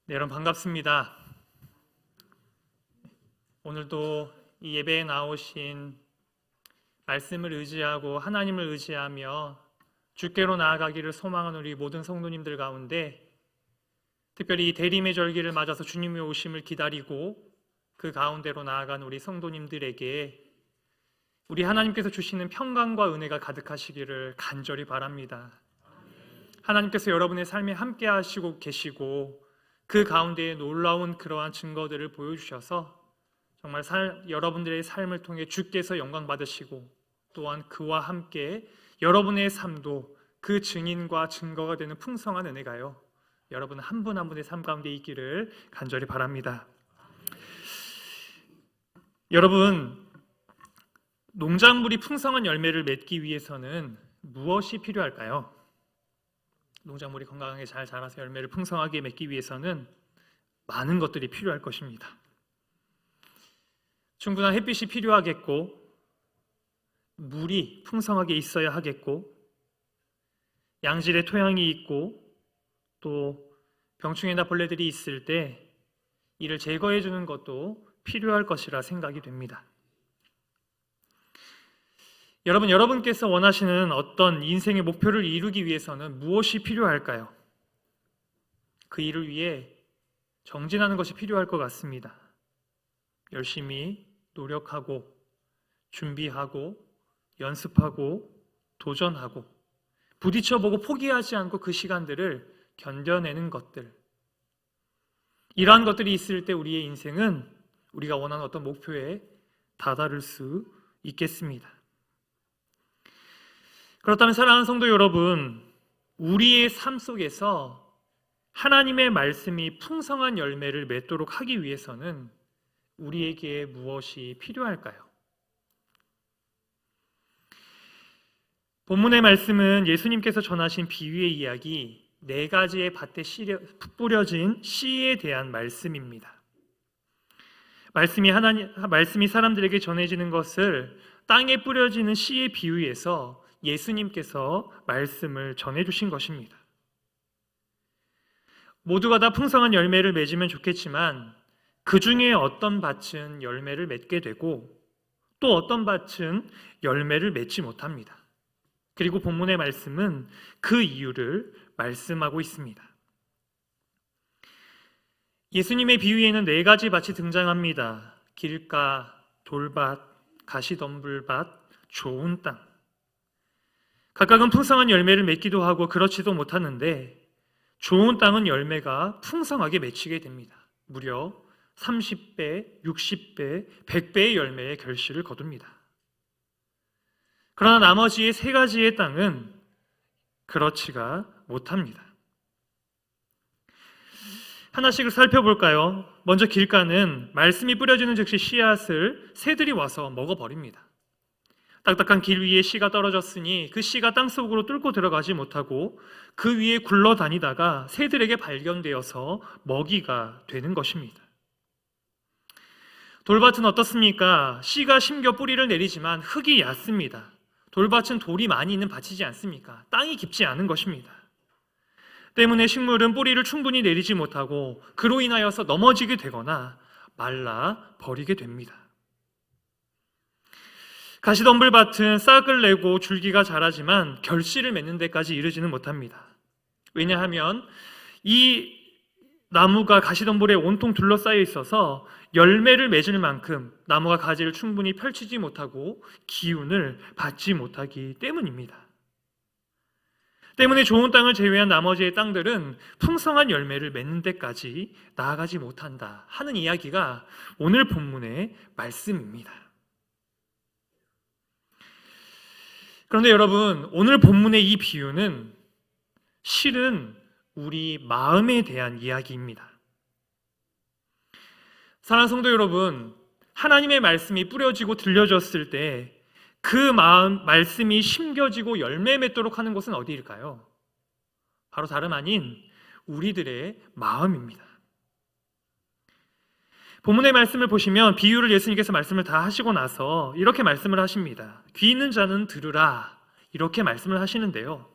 네, 여러분 반갑습니다. 오늘도 이 예배에 나오신 말씀을 의지하고 하나님을 의지하며 주께로 나아가기를 소망하는 우리 모든 성도님들 가운데 특별히 이 대림의 절기를 맞아서 주님의 오심을 기다리고 그 가운데로 나아간 우리 성도님들에게 우리 하나님께서 주시는 평강과 은혜가 가득하시기를 간절히 바랍니다. 하나님께서 여러분의 삶에 함께 하시고 계시고 그 가운데에 놀라운 그러한 증거들을 보여주셔서 정말 여러분들의 삶을 통해 주께서 영광 받으시고 또한 그와 함께 여러분의 삶도 그 증인과 증거가 되는 풍성한 은혜가요 여러분 한 분 한 분의 삶 가운데 있기를 간절히 바랍니다. 여러분, 농작물이 풍성한 열매를 맺기 위해서는 무엇이 필요할까요? 농작물이 건강하게 잘 자라서 열매를 풍성하게 맺기 위해서는 많은 것들이 필요할 것입니다. 충분한 햇빛이 필요하겠고, 물이 풍성하게 있어야 하겠고, 양질의 토양이 있고, 또 병충해나 벌레들이 있을 때 이를 제거해 주는 것도 필요할 것이라 생각이 됩니다. 여러분께서 원하시는 어떤 인생의 목표를 이루기 위해서는 무엇이 필요할까요? 그 일을 위해 정진하는 것이 필요할 것 같습니다. 열심히 노력하고 준비하고 연습하고 도전하고 부딪혀보고 포기하지 않고 그 시간들을 견뎌내는 것들, 이러한 것들이 있을 때 우리의 인생은 우리가 원하는 어떤 목표에 다다를 수 있겠습니다. 그렇다면 사랑하는 성도 여러분, 우리의 삶 속에서 하나님의 말씀이 풍성한 열매를 맺도록 하기 위해서는 우리에게 무엇이 필요할까요? 본문의 말씀은 예수님께서 전하신 비유의 이야기, 4가지의 밭에 뿌려진 씨에 대한 말씀입니다. 말씀이 사람들에게 전해지는 것을 땅에 뿌려지는 씨의 비유에서 예수님께서 말씀을 전해주신 것입니다. 모두가 다 풍성한 열매를 맺으면 좋겠지만 그 중에 어떤 밭은 열매를 맺게 되고 또 어떤 밭은 열매를 맺지 못합니다. 그리고 본문의 말씀은 그 이유를 말씀하고 있습니다. 예수님의 비유에는 4가지 밭이 등장합니다. 길가, 돌밭, 가시덤불밭, 좋은 땅. 각각은 풍성한 열매를 맺기도 하고 그렇지도 못하는데 좋은 땅은 열매가 풍성하게 맺히게 됩니다. 무려 30배, 60배, 100배의 열매의 결실을 거둡니다. 그러나 나머지의 3가지의 땅은 그렇지가 못합니다. 하나씩 살펴볼까요? 먼저 길가는 말씀이 뿌려지는 즉시 씨앗을 새들이 와서 먹어버립니다. 딱딱한 길 위에 씨가 떨어졌으니 그 씨가 땅속으로 뚫고 들어가지 못하고 그 위에 굴러다니다가 새들에게 발견되어서 먹이가 되는 것입니다. 돌밭은 어떻습니까? 씨가 심겨 뿌리를 내리지만 흙이 얕습니다. 돌밭은 돌이 많이 있는 밭이지 않습니까? 땅이 깊지 않은 것입니다. 때문에 식물은 뿌리를 충분히 내리지 못하고 그로 인하여서 넘어지게 되거나 말라 버리게 됩니다. 가시덤불밭은 싹을 내고 줄기가 자라지만 결실을 맺는 데까지 이르지는 못합니다. 왜냐하면 이 나무가 가시덤불에 온통 둘러싸여 있어서 열매를 맺을 만큼 나무가 가지를 충분히 펼치지 못하고 기운을 받지 못하기 때문입니다. 때문에 좋은 땅을 제외한 나머지의 땅들은 풍성한 열매를 맺는 데까지 나아가지 못한다 하는 이야기가 오늘 본문의 말씀입니다. 그런데 여러분, 오늘 본문의 이 비유는 실은 우리 마음에 대한 이야기입니다. 사랑하는 성도 여러분, 하나님의 말씀이 뿌려지고 들려졌을 때 그 말씀이 심겨지고 열매 맺도록 하는 곳은 어디일까요? 바로 다름 아닌 우리들의 마음입니다. 본문의 말씀을 보시면 비유를 예수님께서 말씀을 다 하시고 나서 이렇게 말씀을 하십니다. 귀 있는 자는 들으라, 이렇게 말씀을 하시는데요,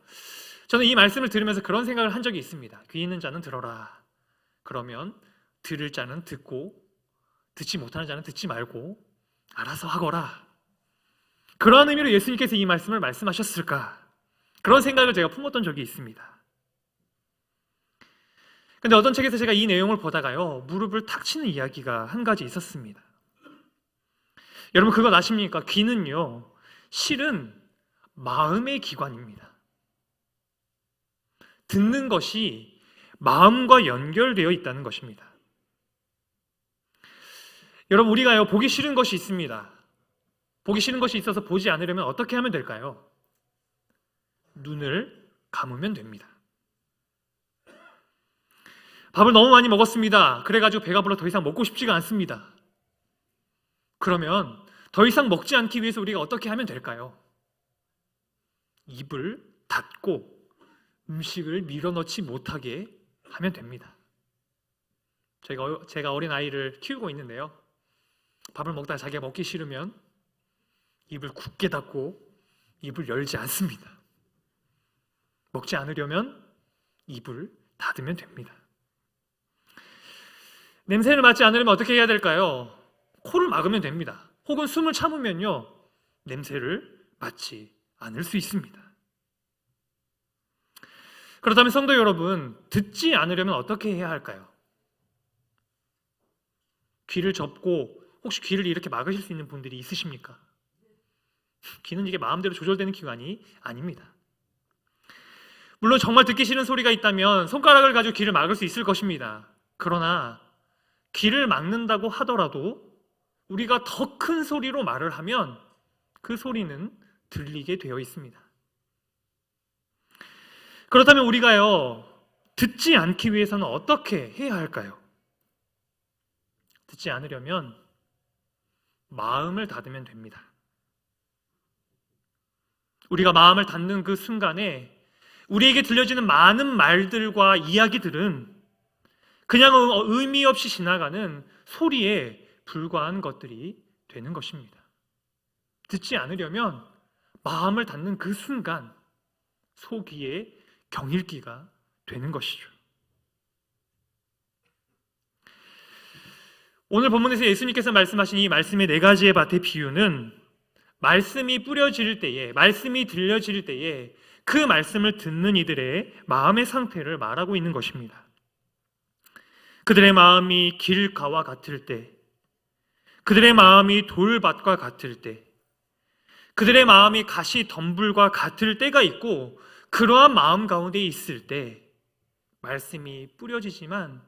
저는 이 말씀을 들으면서 그런 생각을 한 적이 있습니다. 귀 있는 자는 들어라. 그러면 들을 자는 듣고 듣지 못하는 자는 듣지 말고 알아서 하거라. 그러한 의미로 예수님께서 이 말씀을 말씀하셨을까? 그런 생각을 제가 품었던 적이 있습니다. 근데 어떤 책에서 제가 이 내용을 보다가요, 무릎을 탁 치는 이야기가 한 가지 있었습니다. 여러분 그거 아십니까? 귀는요, 실은 마음의 기관입니다. 듣는 것이 마음과 연결되어 있다는 것입니다. 여러분 우리가요, 보기 싫은 것이 있습니다. 보기 싫은 것이 있어서 보지 않으려면 어떻게 하면 될까요? 눈을 감으면 됩니다. 밥을 너무 많이 먹었습니다. 그래가지고 배가 불러 더 이상 먹고 싶지가 않습니다. 그러면 더 이상 먹지 않기 위해서 우리가 어떻게 하면 될까요? 입을 닫고 음식을 밀어넣지 못하게 하면 됩니다. 제가 어린 아이를 키우고 있는데요, 밥을 먹다가 자기가 먹기 싫으면 입을 굳게 닫고 입을 열지 않습니다. 먹지 않으려면 입을 닫으면 됩니다. 냄새를 맡지 않으려면 어떻게 해야 될까요? 코를 막으면 됩니다. 혹은 숨을 참으면요, 냄새를 맡지 않을 수 있습니다. 그렇다면 성도 여러분, 듣지 않으려면 어떻게 해야 할까요? 귀를 접고 혹시 귀를 이렇게 막으실 수 있는 분들이 있으십니까? 귀는 이게 마음대로 조절되는 기관이 아닙니다. 물론 정말 듣기 싫은 소리가 있다면 손가락을 가지고 귀를 막을 수 있을 것입니다. 그러나 귀를 막는다고 하더라도 우리가 더 큰 소리로 말을 하면 그 소리는 들리게 되어 있습니다. 그렇다면 우리가요, 듣지 않기 위해서는 어떻게 해야 할까요? 듣지 않으려면 마음을 닫으면 됩니다. 우리가 마음을 닫는 그 순간에 우리에게 들려지는 많은 말들과 이야기들은 그냥 의미 없이 지나가는 소리에 불과한 것들이 되는 것입니다. 듣지 않으려면 마음을 닫는 그 순간 소기의 경읽기가 되는 것이죠. 오늘 본문에서 예수님께서 말씀하신 이 말씀의 네 가지의 밭의 비유는 말씀이 뿌려질 때에, 말씀이 들려질 때에 그 말씀을 듣는 이들의 마음의 상태를 말하고 있는 것입니다. 그들의 마음이 길가와 같을 때, 그들의 마음이 돌밭과 같을 때, 그들의 마음이 가시 덤불과 같을 때가 있고, 그러한 마음 가운데 있을 때 말씀이 뿌려지지만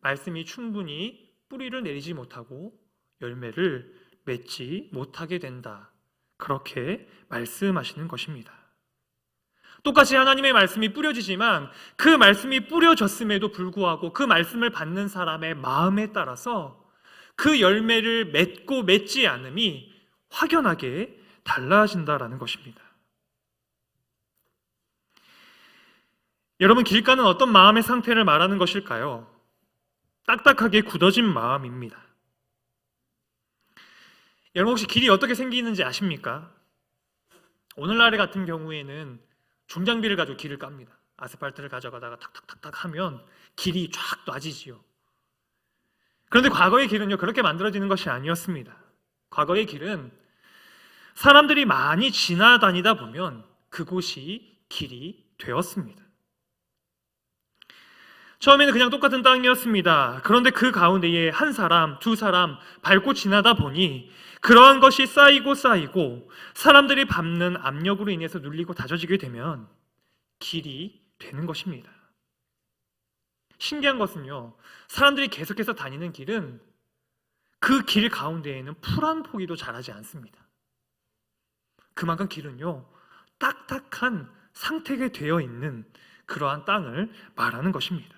말씀이 충분히 뿌리를 내리지 못하고 열매를 맺지 못하게 된다. 그렇게 말씀하시는 것입니다. 똑같이 하나님의 말씀이 뿌려지지만 그 말씀이 뿌려졌음에도 불구하고 그 말씀을 받는 사람의 마음에 따라서 그 열매를 맺고 맺지 않음이 확연하게 달라진다라는 것입니다. 여러분, 길가는 어떤 마음의 상태를 말하는 것일까요? 딱딱하게 굳어진 마음입니다. 여러분 혹시 길이 어떻게 생기는지 아십니까? 오늘날 같은 경우에는 중장비를 가지고 길을 깝니다. 아스팔트를 가져가다가 탁탁탁탁 하면 길이 쫙 놔지지요. 그런데 과거의 길은요, 그렇게 만들어지는 것이 아니었습니다. 과거의 길은 사람들이 많이 지나다니다 보면 그곳이 길이 되었습니다. 처음에는 그냥 똑같은 땅이었습니다. 그런데 그 가운데에 한 사람, 두 사람 밟고 지나다 보니 그러한 것이 쌓이고 쌓이고 사람들이 밟는 압력으로 인해서 눌리고 다져지게 되면 길이 되는 것입니다. 신기한 것은요, 사람들이 계속해서 다니는 길은 그 길 가운데에는 풀 한 포기도 자라지 않습니다. 그만큼 길은요, 딱딱한 상태가 되어 있는 그러한 땅을 말하는 것입니다.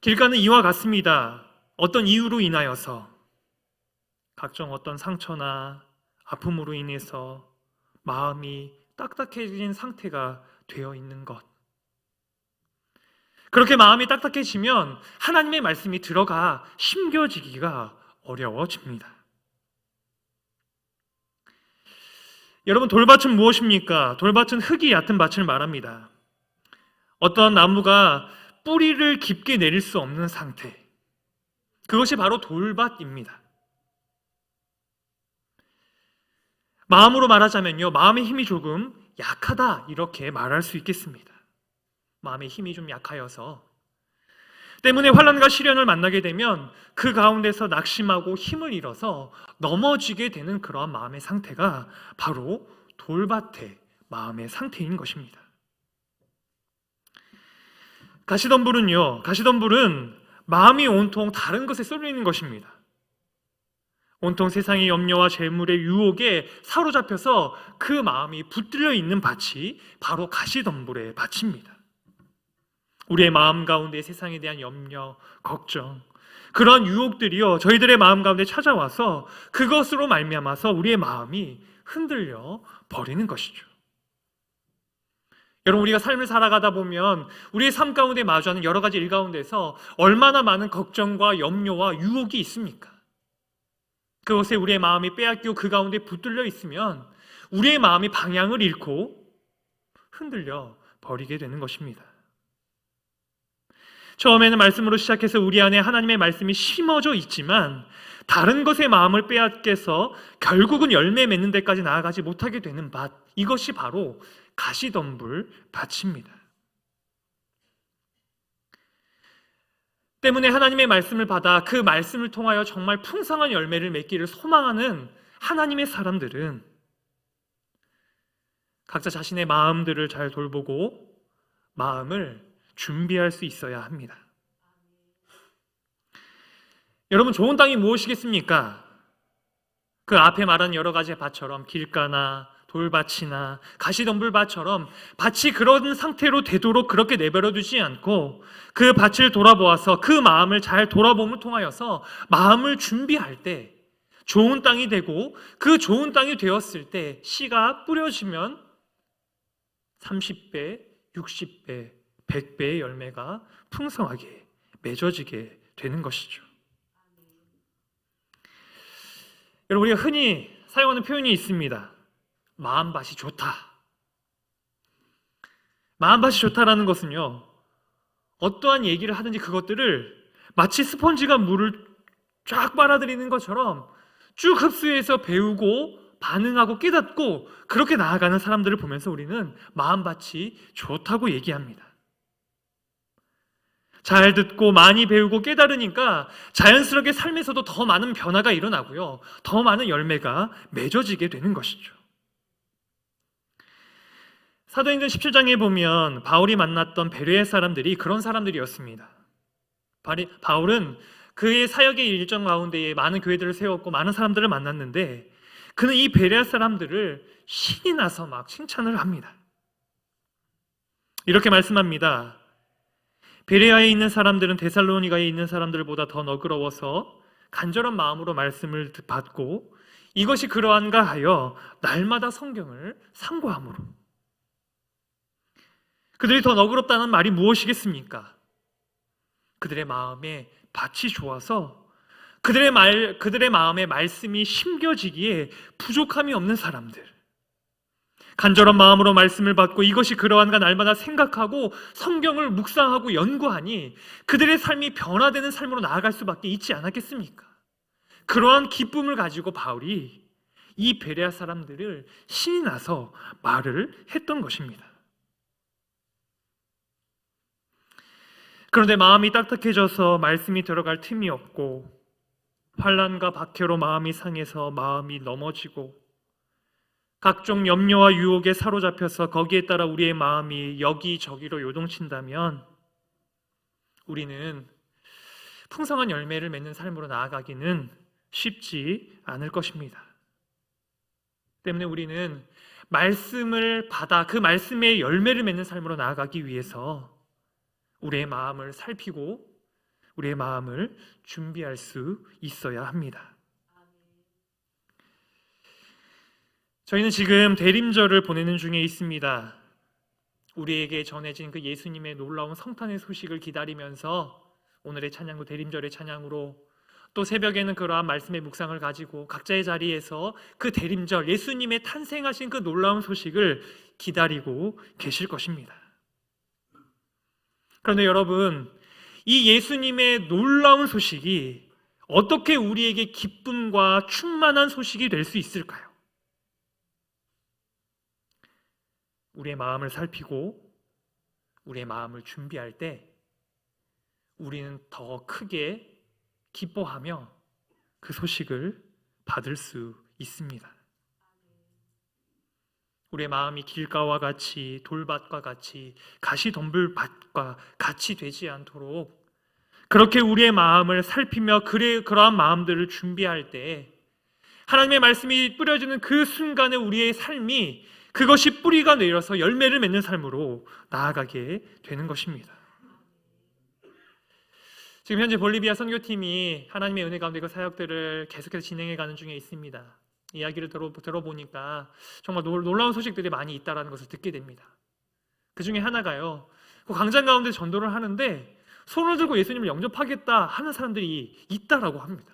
길가는 이와 같습니다. 어떤 이유로 인하여서 각종 어떤 상처나 아픔으로 인해서 마음이 딱딱해진 상태가 되어 있는 것. 그렇게 마음이 딱딱해지면 하나님의 말씀이 들어가 심겨지기가 어려워집니다. 여러분, 돌밭은 무엇입니까? 돌밭은 흙이 얕은 밭을 말합니다. 어떠한 나무가 뿌리를 깊게 내릴 수 없는 상태, 그것이 바로 돌밭입니다. 마음으로 말하자면요, 마음의 힘이 조금 약하다 이렇게 말할 수 있겠습니다. 마음의 힘이 좀 약하여서 때문에 환난과 시련을 만나게 되면 그 가운데서 낙심하고 힘을 잃어서 넘어지게 되는 그러한 마음의 상태가 바로 돌밭의 마음의 상태인 것입니다. 가시덤불은 마음이 온통 다른 것에 쏠려 있는 것입니다. 온통 세상의 염려와 재물의 유혹에 사로잡혀서 그 마음이 붙들려 있는 밭이 바로 가시덤불의 밭입니다. 우리의 마음 가운데 세상에 대한 염려, 걱정, 그러한 유혹들이요 저희들의 마음 가운데 찾아와서 그것으로 말미암아서 우리의 마음이 흔들려 버리는 것이죠. 여러분, 우리가 삶을 살아가다 보면 우리의 삶 가운데 마주하는 여러 가지 일 가운데서 얼마나 많은 걱정과 염려와 유혹이 있습니까? 그것에 우리의 마음이 빼앗기고 그 가운데 붙들려 있으면 우리의 마음이 방향을 잃고 흔들려 버리게 되는 것입니다. 처음에는 말씀으로 시작해서 우리 안에 하나님의 말씀이 심어져 있지만 다른 것에 마음을 빼앗겨서 결국은 열매 맺는 데까지 나아가지 못하게 되는 밭, 이것이 바로 가시덤불 밭입니다. 때문에 하나님의 말씀을 받아 그 말씀을 통하여 정말 풍성한 열매를 맺기를 소망하는 하나님의 사람들은 각자 자신의 마음들을 잘 돌보고 마음을 준비할 수 있어야 합니다. 여러분, 좋은 땅이 무엇이겠습니까? 그 앞에 말한 여러 가지 밭처럼 길가나 돌밭이나 가시덤불밭처럼 밭이 그런 상태로 되도록 그렇게 내버려 두지 않고 그 밭을 돌아보아서 그 마음을 잘 돌아봄을 통하여서 마음을 준비할 때 좋은 땅이 되고 그 좋은 땅이 되었을 때 씨가 뿌려지면 30배, 60배, 100배의 열매가 풍성하게 맺어지게 되는 것이죠. 여러분, 우리가 흔히 사용하는 표현이 있습니다. 마음밭이 좋다. 마음밭이 좋다라는 것은요, 어떠한 얘기를 하든지 그것들을 마치 스펀지가 물을 쫙 빨아들이는 것처럼 쭉 흡수해서 배우고 반응하고 깨닫고 그렇게 나아가는 사람들을 보면서 우리는 마음밭이 좋다고 얘기합니다. 잘 듣고 많이 배우고 깨달으니까 자연스럽게 삶에서도 더 많은 변화가 일어나고요, 더 많은 열매가 맺어지게 되는 것이죠. 사도행전 17장에 보면 바울이 만났던 베레아 사람들이 그런 사람들이었습니다. 바울은 그의 사역의 일정 가운데에 많은 교회들을 세웠고 많은 사람들을 만났는데 그는 이 베레아 사람들을 신이 나서 막 칭찬을 합니다. 이렇게 말씀합니다. 베레아에 있는 사람들은 데살로니가에 있는 사람들보다 더 너그러워서 간절한 마음으로 말씀을 받고 이것이 그러한가 하여 날마다 성경을 상고함으로. 그들이 더 너그럽다는 말이 무엇이겠습니까? 그들의 마음에 밭이 좋아서 그들의 마음에 말씀이 심겨지기에 부족함이 없는 사람들, 간절한 마음으로 말씀을 받고 이것이 그러한가 날마다 생각하고 성경을 묵상하고 연구하니 그들의 삶이 변화되는 삶으로 나아갈 수밖에 있지 않았겠습니까? 그러한 기쁨을 가지고 바울이 이 베레아 사람들을 신이 나서 말을 했던 것입니다. 그런데 마음이 딱딱해져서 말씀이 들어갈 틈이 없고 환난과 박해로 마음이 상해서 마음이 넘어지고 각종 염려와 유혹에 사로잡혀서 거기에 따라 우리의 마음이 여기저기로 요동친다면 우리는 풍성한 열매를 맺는 삶으로 나아가기는 쉽지 않을 것입니다. 때문에 우리는 말씀을 받아 그 말씀의 열매를 맺는 삶으로 나아가기 위해서 우리의 마음을 살피고 우리의 마음을 준비할 수 있어야 합니다. 저희는 지금 대림절을 보내는 중에 있습니다. 우리에게 전해진 그 예수님의 놀라운 성탄의 소식을 기다리면서 오늘의 찬양도 대림절의 찬양으로, 또 새벽에는 그러한 말씀의 묵상을 가지고 각자의 자리에서 그 대림절, 예수님의 탄생하신 그 놀라운 소식을 기다리고 계실 것입니다. 그런데 여러분, 이 예수님의 놀라운 소식이 어떻게 우리에게 기쁨과 충만한 소식이 될 수 있을까요? 우리의 마음을 살피고 우리의 마음을 준비할 때 우리는 더 크게 기뻐하며 그 소식을 받을 수 있습니다. 우리의 마음이 길가와 같이 돌밭과 같이 가시덤불밭과 같이 되지 않도록 그렇게 우리의 마음을 살피며 그러한 마음들을 준비할 때 하나님의 말씀이 뿌려지는 그 순간에 우리의 삶이 그것이 뿌리가 내려서 열매를 맺는 삶으로 나아가게 되는 것입니다. 지금 현재 볼리비아 선교팀이 하나님의 은혜 가운데 그 사역들을 계속해서 진행해가는 중에 있습니다. 이야기를 들어보니까 정말 놀라운 소식들이 많이 있다는 것을 듣게 됩니다. 그 중에 하나가요, 그 광장 가운데 전도를 하는데 손을 들고 예수님을 영접하겠다 하는 사람들이 있다라고 합니다.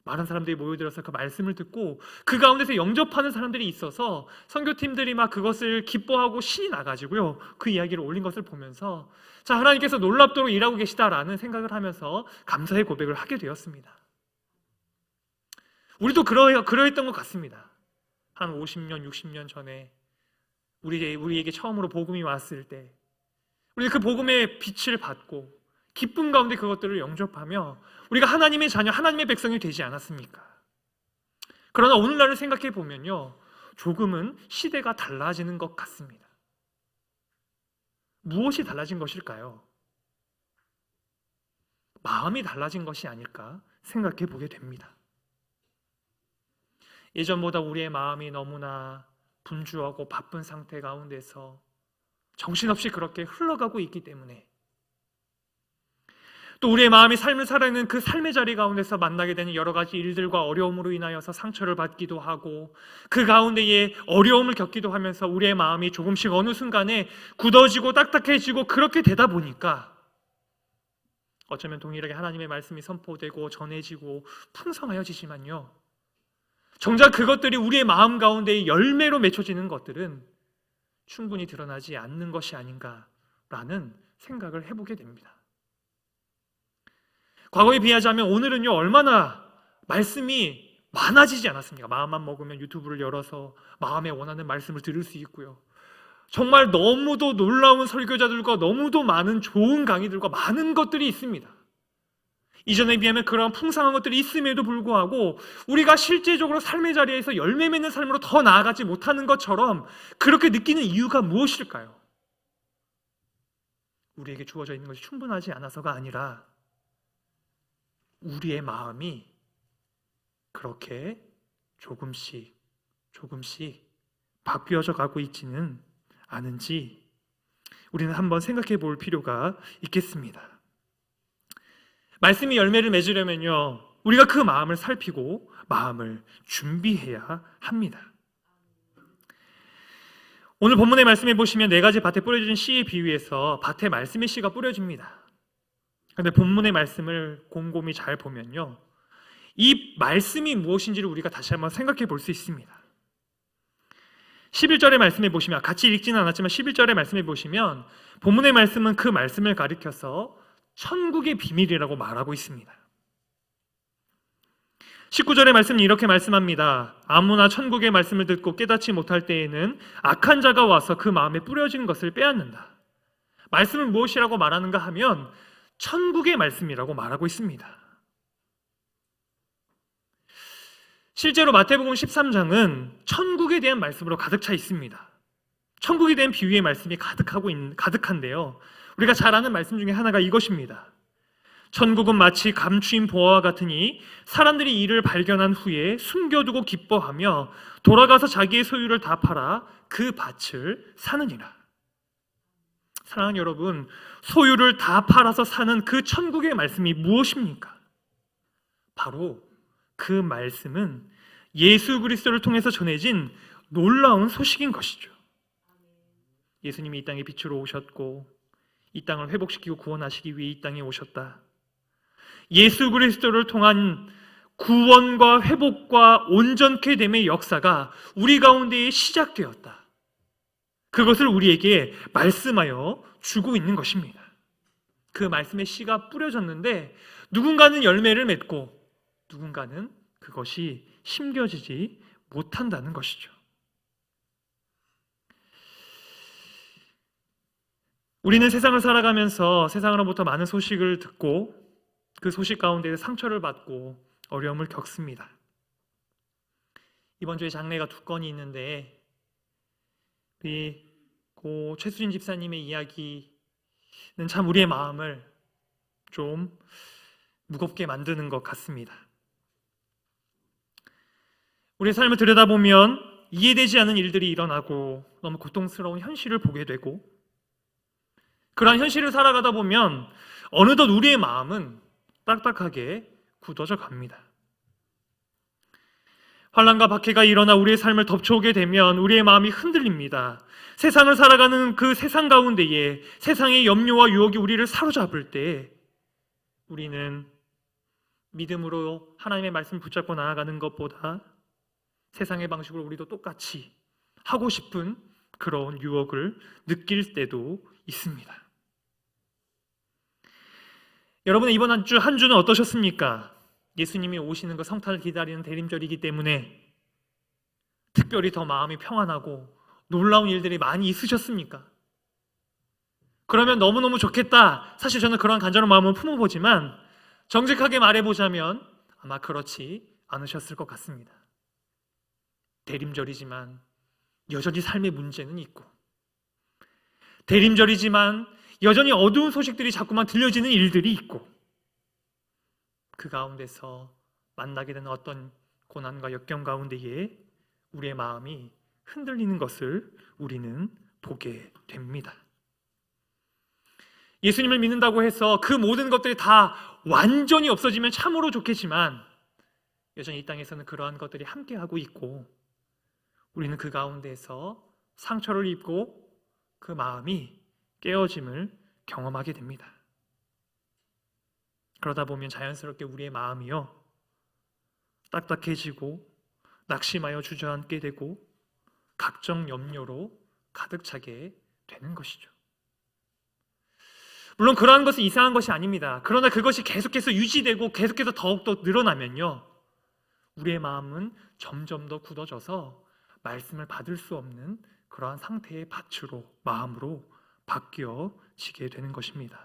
많은 사람들이 모여들어서 그 말씀을 듣고 그 가운데서 영접하는 사람들이 있어서 선교팀들이 막 그것을 기뻐하고 신이 나가지고요, 그 이야기를 올린 것을 보면서 자, 하나님께서 놀랍도록 일하고 계시다라는 생각을 하면서 감사의 고백을 하게 되었습니다. 우리도 그러했던 것 같습니다. 한 50년, 60년 전에 우리에게 처음으로 복음이 왔을 때 우리는 그 복음의 빛을 받고 기쁨 가운데 그것들을 영접하며 우리가 하나님의 자녀, 하나님의 백성이 되지 않았습니까? 그러나 오늘날을 생각해 보면요, 조금은 시대가 달라지는 것 같습니다. 무엇이 달라진 것일까요? 마음이 달라진 것이 아닐까 생각해 보게 됩니다. 예전보다 우리의 마음이 너무나 분주하고 바쁜 상태 가운데서 정신없이 그렇게 흘러가고 있기 때문에 또 우리의 마음이 삶을 살아가는 그 삶의 자리 가운데서 만나게 되는 여러 가지 일들과 어려움으로 인하여서 상처를 받기도 하고 그 가운데에 어려움을 겪기도 하면서 우리의 마음이 조금씩 어느 순간에 굳어지고 딱딱해지고 그렇게 되다 보니까 어쩌면 동일하게 하나님의 말씀이 선포되고 전해지고 풍성하여지지만요, 정작 그것들이 우리의 마음 가운데의 열매로 맺혀지는 것들은 충분히 드러나지 않는 것이 아닌가라는 생각을 해보게 됩니다. 과거에 비하자면 오늘은요, 얼마나 말씀이 많아지지 않았습니까? 마음만 먹으면 유튜브를 열어서 마음에 원하는 말씀을 들을 수 있고요, 정말 너무도 놀라운 설교자들과 너무도 많은 좋은 강의들과 많은 것들이 있습니다. 이전에 비하면 그런 풍성한 것들이 있음에도 불구하고 우리가 실제적으로 삶의 자리에서 열매 맺는 삶으로 더 나아가지 못하는 것처럼 그렇게 느끼는 이유가 무엇일까요? 우리에게 주어져 있는 것이 충분하지 않아서가 아니라 우리의 마음이 그렇게 조금씩 바뀌어져 가고 있지는 않은지 우리는 한번 생각해 볼 필요가 있겠습니다. 말씀이 열매를 맺으려면요, 우리가 그 마음을 살피고 마음을 준비해야 합니다. 오늘 본문의 말씀에 보시면 4가지 밭에 뿌려진 씨의 비유에서 밭에 말씀의 씨가 뿌려집니다. 그런데 본문의 말씀을 곰곰이 잘 보면요, 이 말씀이 무엇인지를 우리가 다시 한번 생각해 볼 수 있습니다. 11절의 말씀에 보시면, 같이 읽지는 않았지만 11절의 말씀에 보시면 본문의 말씀은 그 말씀을 가리켜서 천국의 비밀이라고 말하고 있습니다. 19절의 말씀은 이렇게 말씀합니다. 아무나 천국의 말씀을 듣고 깨닫지 못할 때에는 악한 자가 와서 그 마음에 뿌려진 것을 빼앗는다. 말씀은 무엇이라고 말하는가 하면 천국의 말씀이라고 말하고 있습니다. 실제로 마태복음 13장은 천국에 대한 말씀으로 가득 차 있습니다. 천국에 대한 비유의 말씀이 가득한데요, 우리가 잘 아는 말씀 중에 하나가 이것입니다. 천국은 마치 감추인 보화와 같으니 사람들이 이를 발견한 후에 숨겨두고 기뻐하며 돌아가서 자기의 소유를 다 팔아 그 밭을 사느니라. 사랑하는 여러분, 소유를 다 팔아서 사는 그 천국의 말씀이 무엇입니까? 바로 그 말씀은 예수 그리스도를 통해서 전해진 놀라운 소식인 것이죠. 예수님이 이 땅에 빛으로 오셨고 이 땅을 회복시키고 구원하시기 위해 이 땅에 오셨다. 예수 그리스도를 통한 구원과 회복과 온전케 됨의 역사가 우리 가운데에 시작되었다. 그것을 우리에게 말씀하여 주고 있는 것입니다. 그 말씀의 씨가 뿌려졌는데 누군가는 열매를 맺고 누군가는 그것이 심겨지지 못한다는 것이죠. 우리는 세상을 살아가면서 세상으로부터 많은 소식을 듣고 그 소식 가운데 상처를 받고 어려움을 겪습니다. 이번 주에 장례가 2건이 있는데 우리 고 최수진 집사님의 이야기는 참 우리의 마음을 좀 무겁게 만드는 것 같습니다. 우리의 삶을 들여다보면 이해되지 않는 일들이 일어나고 너무 고통스러운 현실을 보게 되고 그러한 현실을 살아가다 보면 어느덧 우리의 마음은 딱딱하게 굳어져 갑니다. 환난과 박해가 일어나 우리의 삶을 덮쳐오게 되면 우리의 마음이 흔들립니다. 세상을 살아가는 그 세상 가운데에 세상의 염려와 유혹이 우리를 사로잡을 때 우리는 믿음으로 하나님의 말씀을 붙잡고 나아가는 것보다 세상의 방식으로 우리도 똑같이 하고 싶은 그런 유혹을 느낄 때도 있습니다. 여러분, 이번 한 주는 어떠셨습니까? 예수님이 오시는 그 성탄을 기다리는 대림절이기 때문에 특별히 더 마음이 평안하고 놀라운 일들이 많이 있으셨습니까? 그러면 너무너무 좋겠다. 사실 저는 그런 간절한 마음을 품어보지만 정직하게 말해보자면 아마 그렇지 않으셨을 것 같습니다. 대림절이지만 여전히 삶의 문제는 있고 대림절이지만 여전히 어두운 소식들이 자꾸만 들려지는 일들이 있고 그 가운데서 만나게 되는 어떤 고난과 역경 가운데에 우리의 마음이 흔들리는 것을 우리는 보게 됩니다. 예수님을 믿는다고 해서 그 모든 것들이 다 완전히 없어지면 참으로 좋겠지만 여전히 이 땅에서는 그러한 것들이 함께하고 있고 우리는 그 가운데서 상처를 입고 그 마음이 깨어짐을 경험하게 됩니다. 그러다 보면 자연스럽게 우리의 마음이요 딱딱해지고 낙심하여 주저앉게 되고 각종 염려로 가득 차게 되는 것이죠. 물론 그러한 것은 이상한 것이 아닙니다. 그러나 그것이 계속해서 유지되고 계속해서 더욱더 늘어나면요 우리의 마음은 점점 더 굳어져서 말씀을 받을 수 없는 그러한 상태의 밭으로 마음으로 바뀌어지게 되는 것입니다.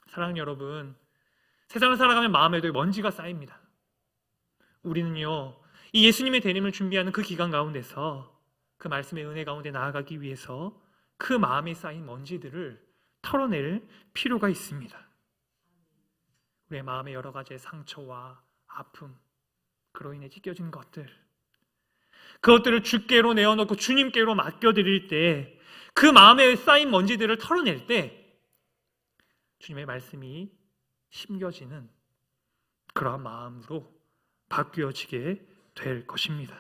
사랑하는 여러분, 세상을 살아가면 마음에도 먼지가 쌓입니다. 우리는요 이 예수님의 대림을 준비하는 그 기간 가운데서 그 말씀의 은혜 가운데 나아가기 위해서 그 마음에 쌓인 먼지들을 털어낼 필요가 있습니다. 우리의 마음의 여러 가지의 상처와 아픔, 그로 인해 찢겨진 것들, 그것들을 주께로 내어놓고 주님께로 맡겨드릴 때 그 마음에 쌓인 먼지들을 털어낼 때 주님의 말씀이 심겨지는 그러한 마음으로 바뀌어지게 될 것입니다.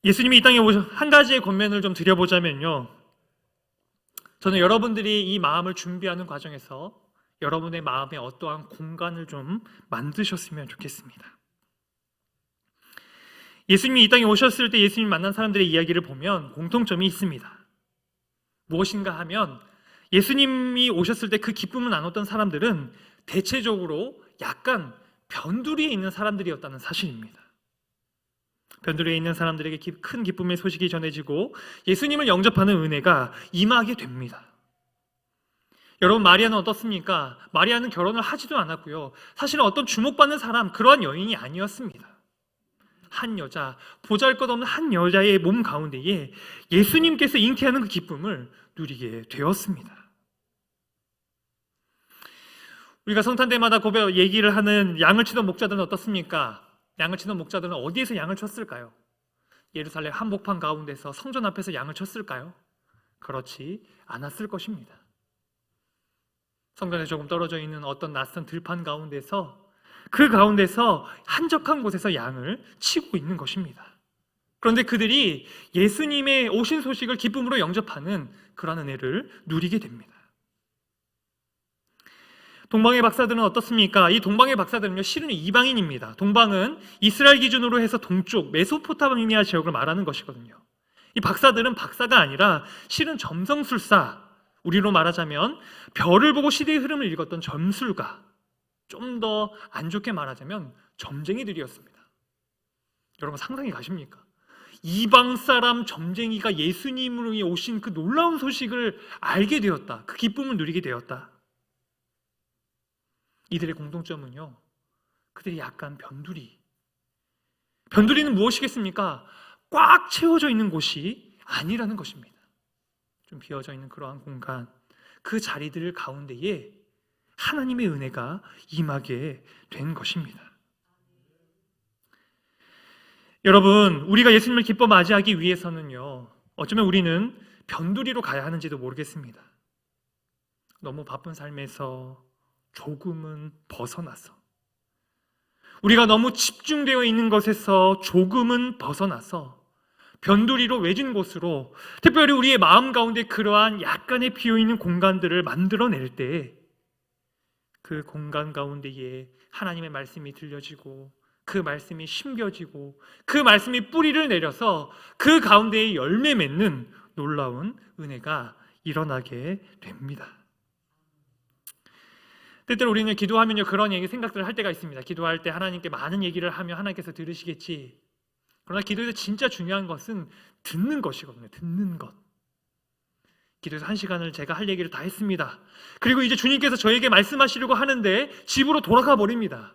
예수님이 이 땅에 오셔 한 가지의 권면을 좀 드려보자면요, 저는 여러분들이 이 마음을 준비하는 과정에서 여러분의 마음에 어떠한 공간을 좀 만드셨으면 좋겠습니다. 예수님이 이 땅에 오셨을 때 예수님 만난 사람들의 이야기를 보면 공통점이 있습니다. 무엇인가 하면 예수님이 오셨을 때 그 기쁨을 나눴던 사람들은 대체적으로 약간 변두리에 있는 사람들이었다는 사실입니다. 변두리에 있는 사람들에게 큰 기쁨의 소식이 전해지고 예수님을 영접하는 은혜가 임하게 됩니다. 여러분, 마리아는 어떻습니까? 마리아는 결혼을 하지도 않았고요, 사실은 어떤 주목받는 사람, 그러한 여인이 아니었습니다. 한 여자, 보잘것없는 한 여자의 몸 가운데에 예수님께서 잉태하는 그 기쁨을 누리게 되었습니다. 우리가 성탄 때마다 얘기를 하는 양을 치던 목자들은 어떻습니까? 양을 치던 목자들은 어디에서 양을 쳤을까요? 예루살렘 한복판 가운데서 성전 앞에서 양을 쳤을까요? 그렇지 않았을 것입니다. 성전에 조금 떨어져 있는 어떤 낯선 들판 가운데서 그 가운데서 한적한 곳에서 양을 치고 있는 것입니다. 그런데 그들이 예수님의 오신 소식을 기쁨으로 영접하는 그런 은혜를 누리게 됩니다. 동방의 박사들은 어떻습니까? 이 동방의 박사들은요 실은 이방인입니다. 동방은 이스라엘 기준으로 해서 동쪽 메소포타미아 지역을 말하는 것이거든요. 이 박사들은 박사가 아니라 실은 점성술사, 우리로 말하자면 별을 보고 시대의 흐름을 읽었던 점술가, 좀 더 안 좋게 말하자면 점쟁이들이었습니다. 여러분 상상이 가십니까? 이방 사람 점쟁이가 예수님으로 오신 그 놀라운 소식을 알게 되었다. 그 기쁨을 누리게 되었다. 이들의 공통점은요, 그들이 약간 변두리는 무엇이겠습니까? 꽉 채워져 있는 곳이 아니라는 것입니다. 좀 비어져 있는 그러한 공간, 그 자리들 가운데에 하나님의 은혜가 임하게 된 것입니다. 여러분, 우리가 예수님을 기뻐 맞이하기 위해서는요, 어쩌면 우리는 변두리로 가야 하는지도 모르겠습니다. 너무 바쁜 삶에서 조금은 벗어나서, 우리가 너무 집중되어 있는 것에서 조금은 벗어나서 변두리로 외진 곳으로, 특별히 우리의 마음 가운데 그러한 약간의 비어있는 공간들을 만들어낼 때 그 공간 가운데에 하나님의 말씀이 들려지고 그 말씀이 심겨지고 그 말씀이 뿌리를 내려서 그 가운데에 열매 맺는 놀라운 은혜가 일어나게 됩니다. 때때로 우리는 기도하면요, 그런 생각들을 할 때가 있습니다. 기도할 때 하나님께 많은 얘기를 하면 하나님께서 들으시겠지. 그러나 기도에서 진짜 중요한 것은 듣는 것이거든요. 듣는 것. 기도에서 1시간을 제가 할 얘기를 다 했습니다. 그리고 이제 주님께서 저에게 말씀하시려고 하는데 집으로 돌아가 버립니다.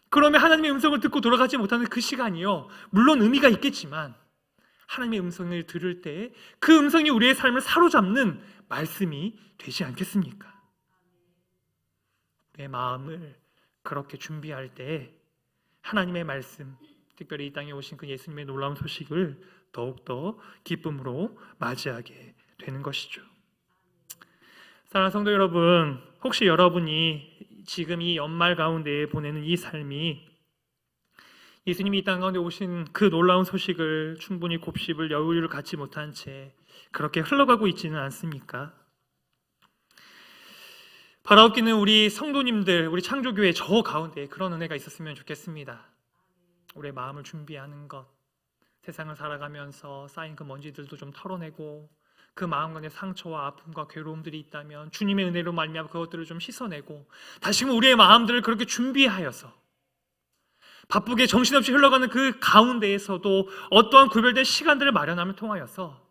그러면 하나님의 음성을 듣고 돌아가지 못하는 그 시간이요, 물론 의미가 있겠지만 하나님의 음성을 들을 때 그 음성이 우리의 삶을 사로잡는 말씀이 되지 않겠습니까? 우리의 마음을 그렇게 준비할 때 하나님의 말씀, 특별히 이 땅에 오신 그 예수님의 놀라운 소식을 더욱더 기쁨으로 맞이하게 되는 것이죠. 사랑하는 성도 여러분, 혹시 여러분이 지금 이 연말 가운데 보내는 이 삶이 예수님이 이 땅 가운데 오신 그 놀라운 소식을 충분히 곱씹을 여유를 갖지 못한 채 그렇게 흘러가고 있지는 않습니까? 바라옵기는 우리 성도님들, 우리 창조교회 저 가운데 그런 은혜가 있었으면 좋겠습니다. 우리의 마음을 준비하는 것, 세상을 살아가면서 쌓인 그 먼지들도 좀 털어내고 그 마음 가운데 상처와 아픔과 괴로움들이 있다면 주님의 은혜로 말미암아 그것들을 좀 씻어내고 다시금 우리의 마음들을 그렇게 준비하여서 바쁘게 정신없이 흘러가는 그 가운데에서도 어떠한 구별된 시간들을 마련함을 통하여서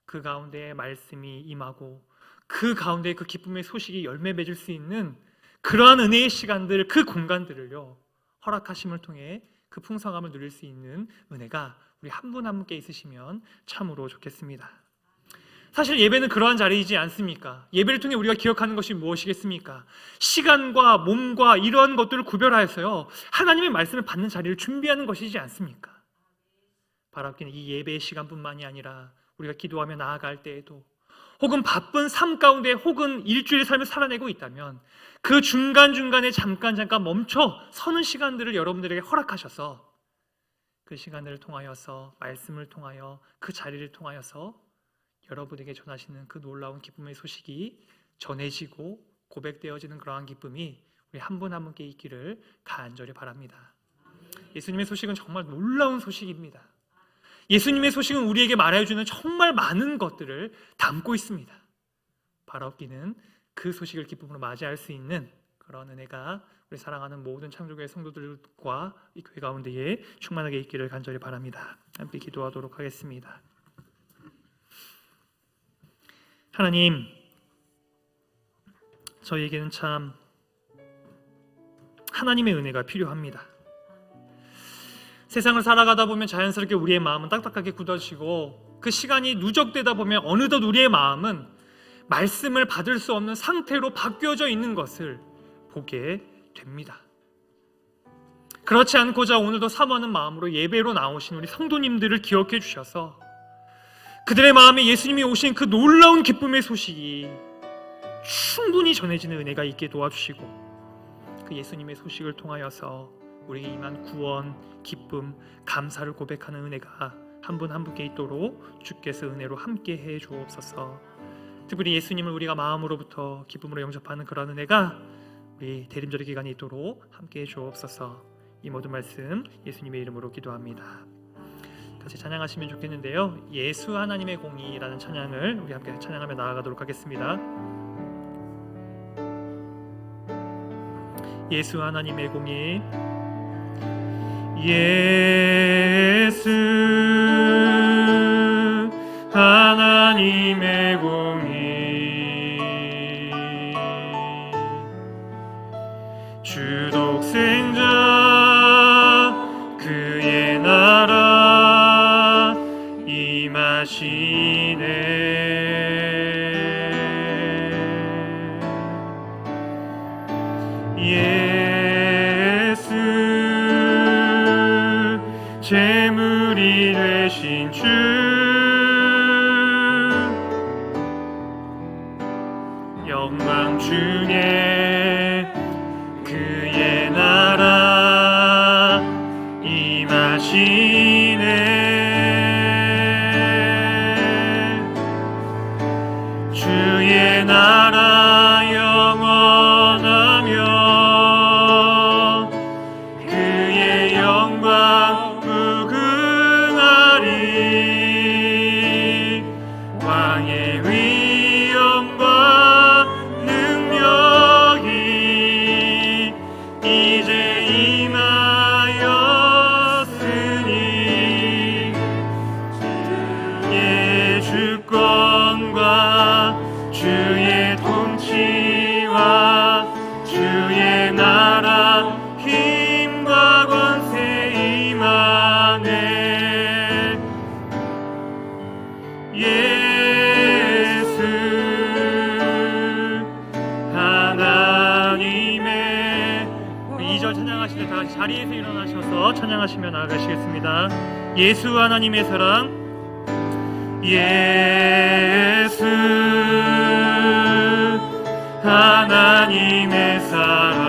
그 가운데에 말씀이 임하고 그 가운데 그 기쁨의 소식이 열매 맺을 수 있는 그러한 은혜의 시간들, 그 공간들을요, 허락하심을 통해 그 풍성함을 누릴 수 있는 은혜가 우리 한 분 한 분께 있으시면 참으로 좋겠습니다. 사실 예배는 그러한 자리이지 않습니까? 예배를 통해 우리가 기억하는 것이 무엇이겠습니까? 시간과 몸과 이러한 것들을 구별하여서요, 하나님의 말씀을 받는 자리를 준비하는 것이지 않습니까? 바랍기는 이 예배의 시간뿐만이 아니라 우리가 기도하며 나아갈 때에도, 혹은 바쁜 삶 가운데 혹은 일주일의 삶을 살아내고 있다면 그 중간중간에 잠깐 멈춰 서는 시간들을 여러분들에게 허락하셔서 그 시간들을 통하여서, 말씀을 통하여, 그 자리를 통하여서 여러분에게 전하시는 그 놀라운 기쁨의 소식이 전해지고 고백되어지는 그러한 기쁨이 우리 한 분 한 분께 있기를 간절히 바랍니다. 예수님의 소식은 정말 놀라운 소식입니다. 예수님의 소식은 우리에게 말해주는 정말 많은 것들을 담고 있습니다. 바라옵기는 그 소식을 기쁨으로 맞이할 수 있는 그런 은혜가 우리 사랑하는 모든 창조교회 성도들과 이 교회 가운데에 충만하게 있기를 간절히 바랍니다. 함께 기도하도록 하겠습니다. 하나님, 저희에게는 참 하나님의 은혜가 필요합니다. 세상을 살아가다 보면 자연스럽게 우리의 마음은 딱딱하게 굳어지고 그 시간이 누적되다 보면 어느덧 우리의 마음은 말씀을 받을 수 없는 상태로 바뀌어져 있는 것을 보게 됩니다. 그렇지 않고자 오늘도 사모하는 마음으로 예배로 나오신 우리 성도님들을 기억해 주셔서 그들의 마음에 예수님이 오신 그 놀라운 기쁨의 소식이 충분히 전해지는 은혜가 있게 도와주시고 그 예수님의 소식을 통하여서 우리에게 임한 구원, 기쁨, 감사를 고백하는 은혜가 한 분 한 분께 있도록 주께서 은혜로 함께해 주옵소서. 특별히 예수님을 우리가 마음으로부터 기쁨으로 영접하는 그런 은혜가 우리 대림절의 기간에 있도록 함께해 주옵소서. 이 모든 말씀 예수님의 이름으로 기도합니다. 같이 찬양하시면 좋겠는데요. 예수 하나님의 공의라는 찬양을 우리 함께 찬양하며 나아가도록 하겠습니다. 예수 하나님의 공의. 예수 하나님의 공의, 주 독생자 그의 나라 임하시네. 예수 제물이 되신 주, 영광 중에 그의 나라 임하시네. 주의 나라 영원하며 그의 영광 무궁하리. 왕의 위엄과 능력이 이제 임하였으니 주의 주권과 주의 통치와 주의 나라 힘과 권세 임하네. 예수 하나님의. 2절 찬양하실 때 다 같이 자리에서 일어나셔서 찬양하시며 나아가시겠습니다. 예수 하나님의 사랑. 예수 하나님의 사랑,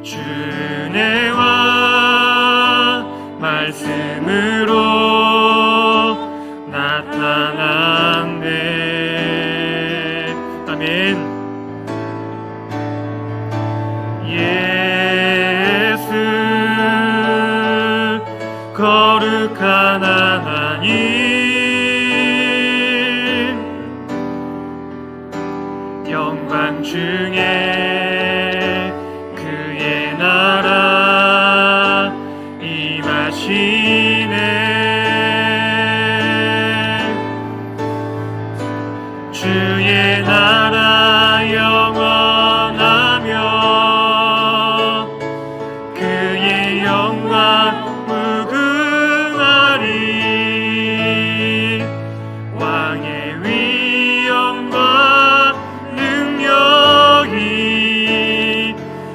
주 은혜와 말씀으로 나타난네. 아멘. 예수 거룩한 하나님, 영광 중에 그의 나라 임하시네. 주의 나라 영원하며 그의 영광 무궁하리. 왕의 위엄과 능력이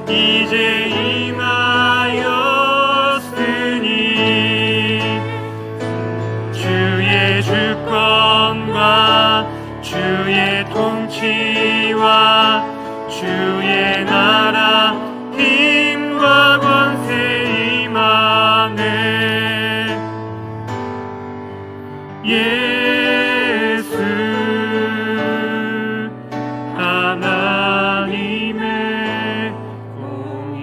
이제 임하였으니 주의 주권과 주의 통치와 주의 나라 힘과 권세 임하네. 예수 하나님의 공의.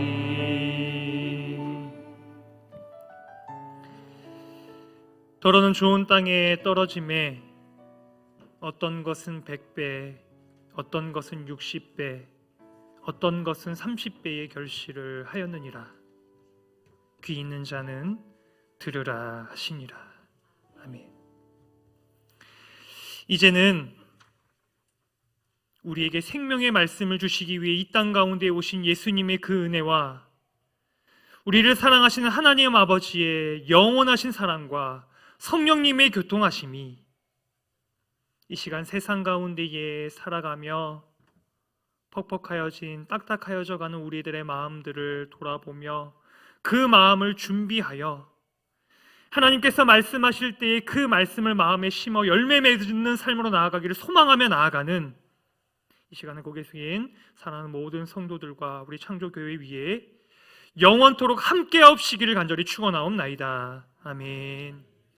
더러는 좋은 땅에 떨어짐에 어떤 것은 100배, 어떤 것은 60배, 어떤 것은 30배의 결실을 하였느니라. 귀 있는 자는 들으라 하시니라. 아멘. 이제는 우리에게 생명의 말씀을 주시기 위해 이 땅 가운데 오신 예수님의 그 은혜와 우리를 사랑하시는 하나님 아버지의 영원하신 사랑과 성령님의 교통하심이 이 시간 세상 가운데에 살아가며 퍽퍽하여진 딱딱하여져 가는 우리들의 마음들을 돌아보며 그 마음을 준비하여 하나님께서 말씀하실 때에 그 말씀을 마음에 심어 열매 맺는 삶으로 나아가기를 소망하며 나아가는 이 시간에 고개 숙인 사랑하는 모든 성도들과 우리 창조교회 위에 영원토록 함께하옵시기를 간절히 축원하옵나이다. 아멘.